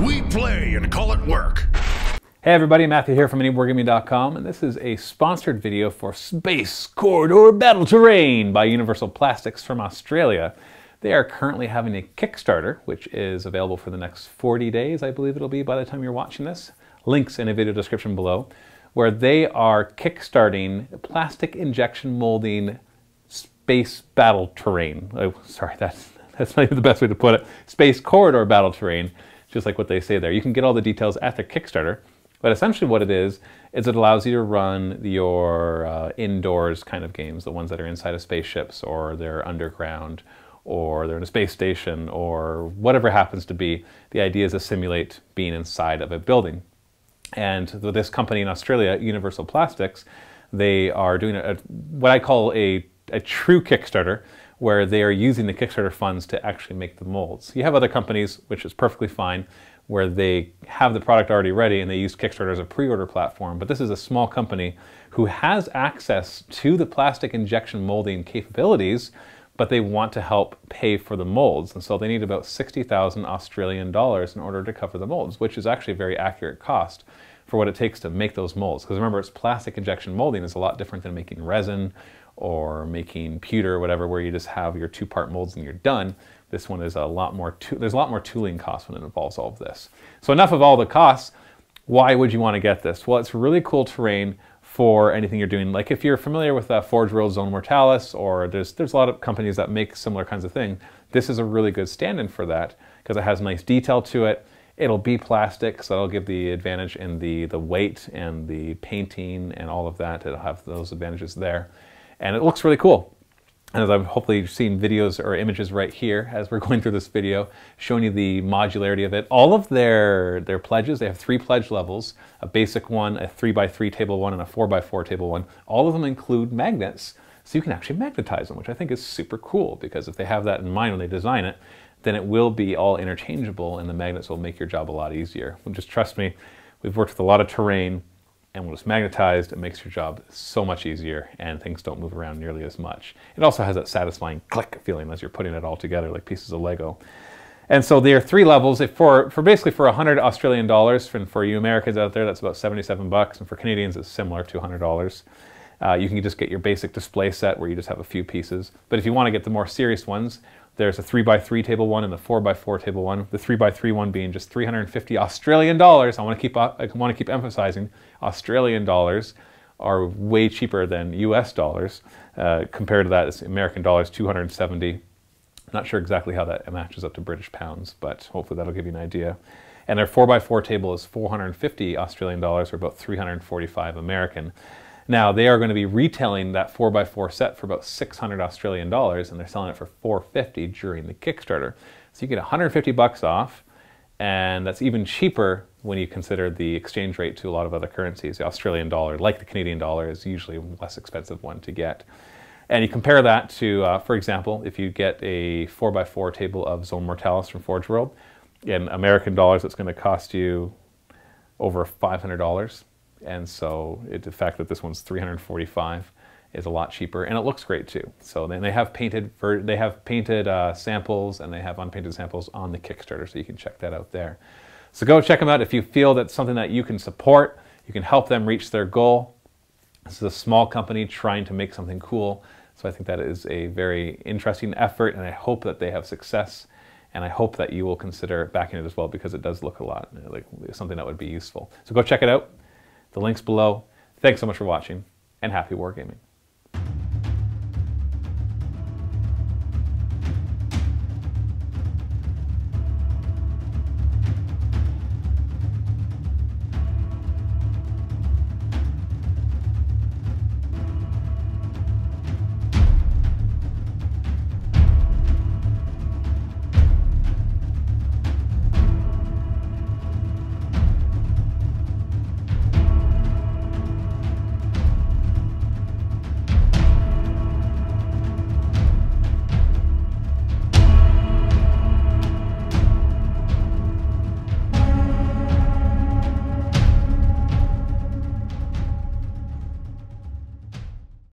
We play and call it work. Hey everybody, Matthew here from MiniWarGaming.com, and this is a sponsored video for Space Corridor Battle Terrain by Universal Plastics from Australia. They are currently having a Kickstarter, which is available for the next 40 days, I believe it'll be by the time you're watching this. Links in a video description below, where they are kickstarting plastic injection molding space battle terrain. Oh, sorry, that's not even the best way to put it. Space corridor battle terrain, just like what they say there. You can get all the details at their Kickstarter, but essentially what it is it allows you to run your indoors kind of games, the ones that are inside of spaceships, or they're underground, or they're in a space station, or whatever it happens to be. The idea is to simulate being inside of a building. And this company in Australia, Universal Plastics, they are doing what I call a true Kickstarter, where they are using the Kickstarter funds to actually make the molds. You have other companies, which is perfectly fine, where they have the product already ready and they use Kickstarter as a pre-order platform. But this is a small company who has access to the plastic injection molding capabilities, but they want to help pay for the molds. And so they need about 60,000 Australian dollars in order to cover the molds, which is actually a very accurate cost for what it takes to make those molds. Because remember, it's plastic injection molding is a lot different than making resin or making pewter or whatever, where you just have your two-part molds and you're done. This one is there's a lot more tooling costs when it involves all of this. So enough of all the costs. Why would you want to get this? Well, it's really cool terrain for anything you're doing. Like if you're familiar with Forge World Zone Mortalis, or there's a lot of companies that make similar kinds of thing, this is a really good stand-in for that because it has nice detail to it. It'll be plastic, so that'll give the advantage in the weight and the painting and all of that. It'll have those advantages there. And it looks really cool. And as I've hopefully seen videos or images right here as we're going through this video, showing you the modularity of it. All of their pledges, they have 3 pledge levels, a basic one, a 3x3 table one, and a 4x4 table one. All of them include magnets, so you can actually magnetize them, which I think is super cool, because if they have that in mind when they design it, then it will be all interchangeable and the magnets will make your job a lot easier. Well, just trust me, we've worked with a lot of terrain, and when it's magnetized, it makes your job so much easier and things don't move around nearly as much. It also has that satisfying click feeling as you're putting it all together like pieces of Lego. And so there are 3 levels. For basically for 100 Australian dollars, for you Americans out there, that's about 77 bucks, and for Canadians it's similar to $100. You can just get your basic display set where you just have a few pieces. But if you want to get the more serious ones, there's a 3x3 table one and a 4x4 table one. The 3x3 one being just 350 Australian dollars. I want to keep emphasizing Australian dollars are way cheaper than US dollars. Compared to that, it's American dollars, 270. Not sure exactly how that matches up to British pounds, but hopefully that'll give you an idea. And their 4x4 table is 450 Australian dollars, or about 345 American. Now, they are going to be retailing that 4x4 set for about 600 Australian dollars, and they're selling it for 450 during the Kickstarter. So you get 150 bucks off, and that's even cheaper when you consider the exchange rate to a lot of other currencies. The Australian dollar, like the Canadian dollar, is usually a less expensive one to get. And you compare that to, for example, if you get a 4x4 table of Zone Mortalis from Forge World, in American dollars, it's going to cost you over $500. And so the fact that this one's 345 is a lot cheaper, and it looks great too. So then they have painted samples, and they have unpainted samples on the Kickstarter, so you can check that out there. So go check them out if you feel that's something that you can support. You can help them reach their goal. This is a small company trying to make something cool, so I think that is a very interesting effort, and I hope that they have success. And I hope that you will consider backing it as well, because it does look a lot like something that would be useful. So go check it out. The link's below. Thanks so much for watching, and happy wargaming.